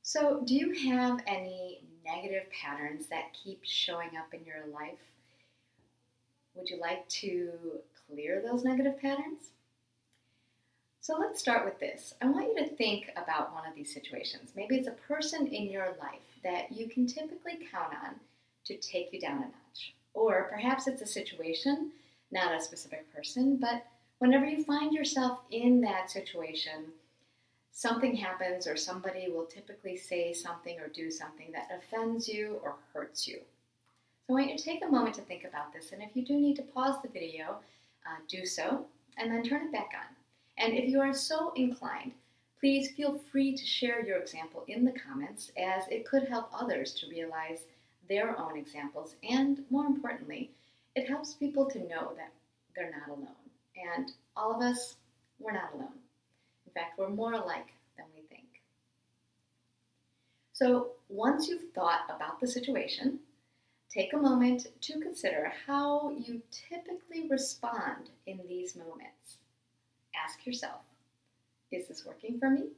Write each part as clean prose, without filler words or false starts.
So, do you have any negative patterns that keep showing up in your life? Would you like to clear those negative patterns? So, let's start with this. I want you to think about one of these situations. Maybe it's a person in your life that you can typically count on to take you down a notch. Or perhaps it's a situation, not a specific person, but whenever you find yourself in that situation, something happens or somebody will typically say something or do something that offends you or hurts you. So I want you to take a moment to think about this, and if you do need to pause the video, do so, and then turn it back on. And if you are so inclined, please feel free to share your example in the comments, as it could help others to realize their own examples, and more importantly, it helps people to know that they're not alone. And all of us, we're not alone. In fact, we're more alike than we think. So once you've thought about the situation, take a moment to consider how you typically respond in these moments. Ask yourself, is this working for me?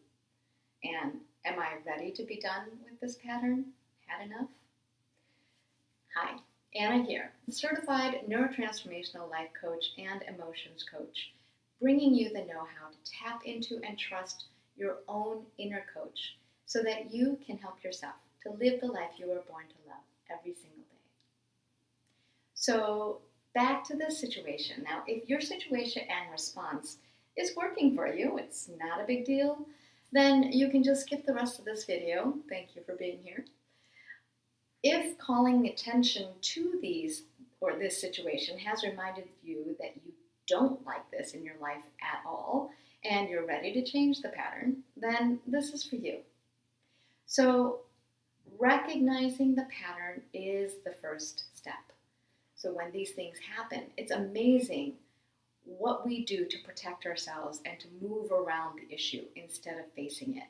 And am I ready to be done with this pattern? Had enough? Hi, Anna here, certified neurotransformational life coach and emotions coach, bringing you the know-how to tap into and trust your own inner coach so that you can help yourself to live the life you were born to love every single day. So back to this situation. Now, if your situation and response is working for you, it's not a big deal, then you can just skip the rest of this video. Thank you for being here. If calling attention to these or this situation has reminded you that you don't like this in your life at all, and you're ready to change the pattern, then this is for you. So recognizing the pattern is the first step. So when these things happen, it's amazing what we do to protect ourselves and to move around the issue instead of facing it.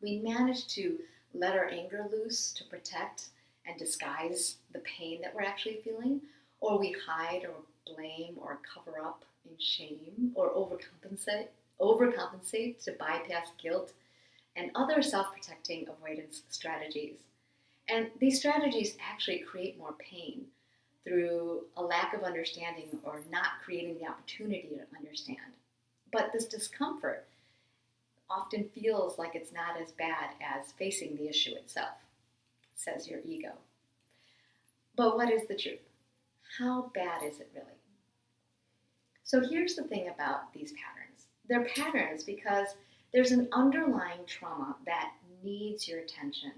We manage to let our anger loose to protect and disguise the pain that we're actually feeling, or we hide or blame or cover up in shame or overcompensate to bypass guilt and other self-protecting avoidance strategies. And these strategies actually create more pain through a lack of understanding or not creating the opportunity to understand. But this discomfort often feels like it's not as bad as facing the issue itself, says your ego. But what is the truth? How bad is it really? So here's the thing about these patterns. They're patterns because there's an underlying trauma that needs your attention,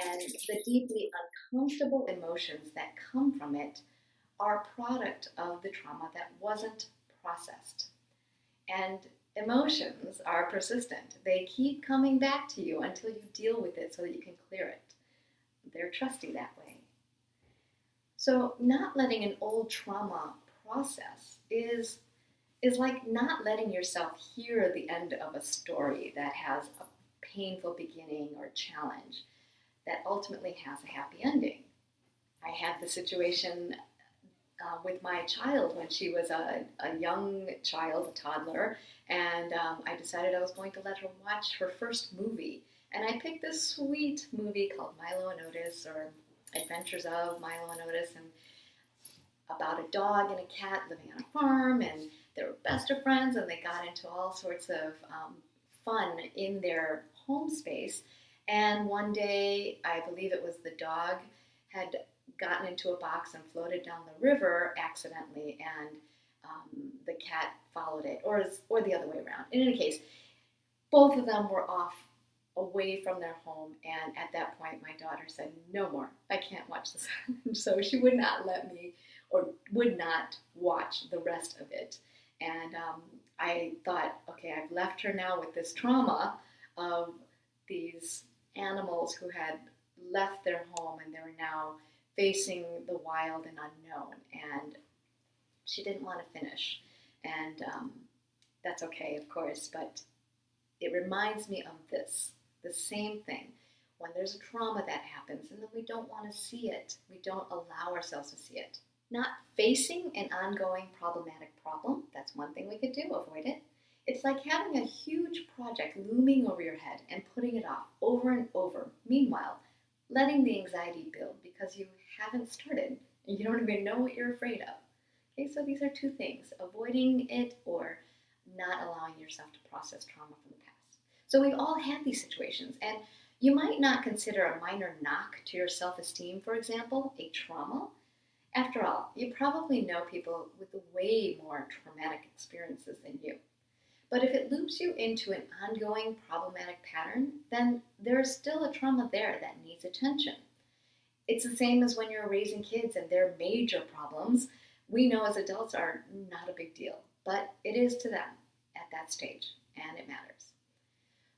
and the deeply uncomfortable emotions that come from it are a product of the trauma that wasn't processed. And emotions are persistent. They keep coming back to you until you deal with it so that you can clear it. They're trusty that way. So not letting an old trauma process is like not letting yourself hear the end of a story that has a painful beginning or challenge that ultimately has a happy ending. I had the situation with my child when she was a young child, a toddler, and I decided I was going to let her watch her first movie. And I picked this sweet movie called Milo and Otis, or Adventures of Milo and Otis, and about a dog and a cat living on a farm, and they were best of friends, and they got into all sorts of fun in their home space. And one day, I believe it was the dog had gotten into a box and floated down the river accidentally, and the cat followed it, or the other way around. In any case, both of them were off away from their home, and at that point my daughter said, no more, I can't watch this. So she would not let me, or would not watch the rest of it. And I thought, okay, I've left her now with this trauma of these animals who had left their home and they were now facing the wild and unknown, and she didn't want to finish. And that's okay, of course, but it reminds me of the same thing. When there's a trauma that happens and then we don't want to see it, we don't allow ourselves to see it. Not facing an ongoing problematic problem, that's one thing we could do, avoid it. It's like having a huge project looming over your head and putting it off over and over. Meanwhile, letting the anxiety build because you haven't started and you don't even know what you're afraid of. Okay, so these are two things, avoiding it or not allowing yourself to process trauma from the past. So we've all had these situations, and you might not consider a minor knock to your self-esteem, for example, a trauma. After all, you probably know people with way more traumatic experiences than you. But if it loops you into an ongoing problematic pattern, then there is still a trauma there that needs attention. It's the same as when you're raising kids and their major problems, we know as adults are not a big deal, but it is to them at that stage, and it matters.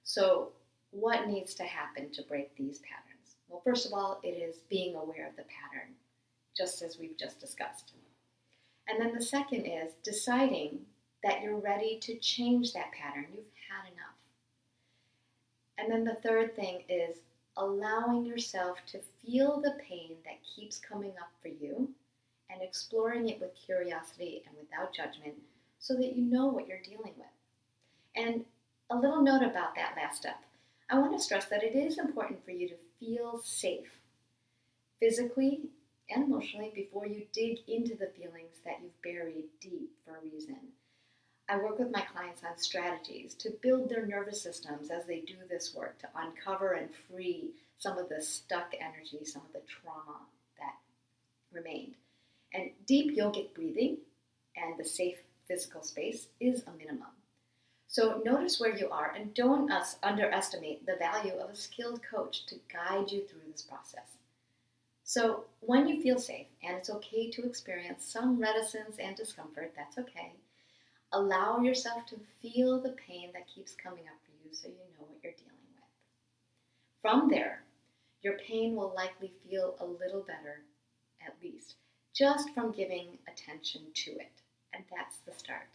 So, what needs to happen to break these patterns? Well, first of all, it is being aware of the pattern, just as we've just discussed. And then the second is deciding that you're ready to change that pattern. You've had enough. And then the third thing is allowing yourself to feel the pain that keeps coming up for you and exploring it with curiosity and without judgment so that you know what you're dealing with. And a little note about that last step. I want to stress that it is important for you to feel safe physically and emotionally before you dig into the feelings that you've buried deep for a reason. I work with my clients on strategies to build their nervous systems as they do this work to uncover and free some of the stuck energy, some of the trauma that remained. And deep yogic breathing and the safe physical space is a minimum. So notice where you are and don't underestimate the value of a skilled coach to guide you through this process. So when you feel safe, and it's okay to experience some reticence and discomfort, that's okay, allow yourself to feel the pain that keeps coming up for you so you know what you're dealing with. From there, your pain will likely feel a little better, at least, just from giving attention to it. And that's the start.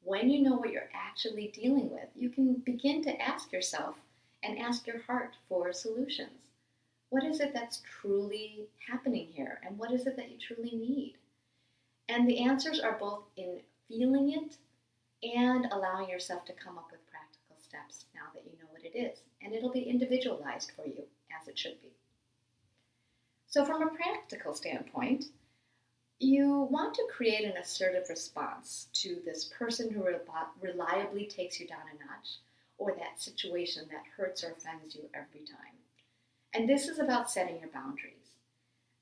When you know what you're actually dealing with, you can begin to ask yourself and ask your heart for solutions. What is it that's truly happening here? And what is it that you truly need? And the answers are both in feeling it and allowing yourself to come up with practical steps now that you know what it is. And it'll be individualized for you, as it should be. So from a practical standpoint, you want to create an assertive response to this person who reliably takes you down a notch, or that situation that hurts or offends you every time. And this is about setting your boundaries.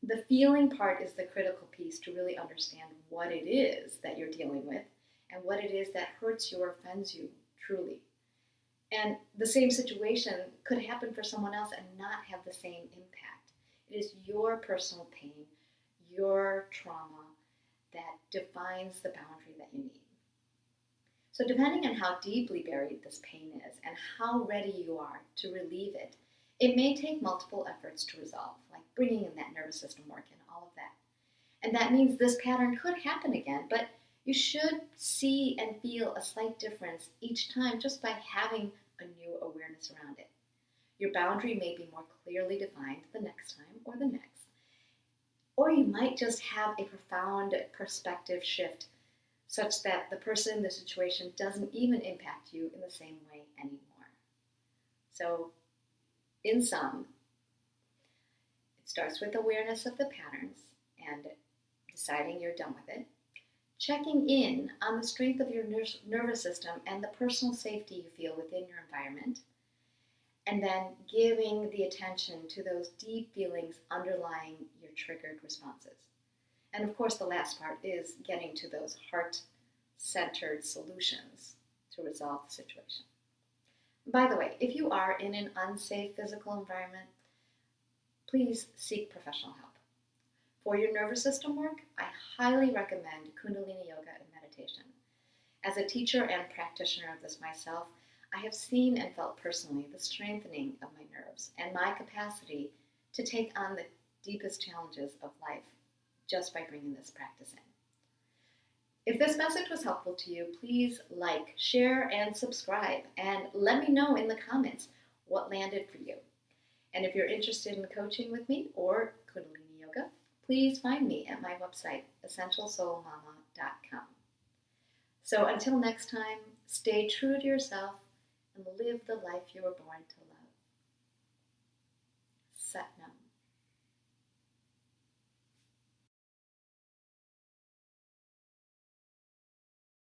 The feeling part is the critical piece to really understand what it is that you're dealing with and what it is that hurts you or offends you truly. And the same situation could happen for someone else and not have the same impact. It is your personal pain, your trauma that defines the boundary that you need. So depending on how deeply buried this pain is and how ready you are to relieve it, it may take multiple efforts to resolve, like bringing in that nervous system work and all of that. And that means this pattern could happen again, but you should see and feel a slight difference each time just by having a new awareness around it. Your boundary may be more clearly defined the next time or the next. Or you might just have a profound perspective shift such that the person, the situation doesn't even impact you in the same way anymore. So, in sum, it starts with awareness of the patterns and deciding you're done with it, checking in on the strength of your nervous system and the personal safety you feel within your environment, and then giving the attention to those deep feelings underlying your triggered responses. And of course, the last part is getting to those heart-centered solutions to resolve the situation. By the way, if you are in an unsafe physical environment, please seek professional help. For your nervous system work, I highly recommend Kundalini Yoga and meditation. As a teacher and practitioner of this myself, I have seen and felt personally the strengthening of my nerves and my capacity to take on the deepest challenges of life just by bringing this practice in. If this message was helpful to you, please like, share, and subscribe, and let me know in the comments what landed for you. And if you're interested in coaching with me or Kundalini Yoga, please find me at my website, essentialsoulmama.com. So until next time, stay true to yourself and live the life you were born to love. Satnam.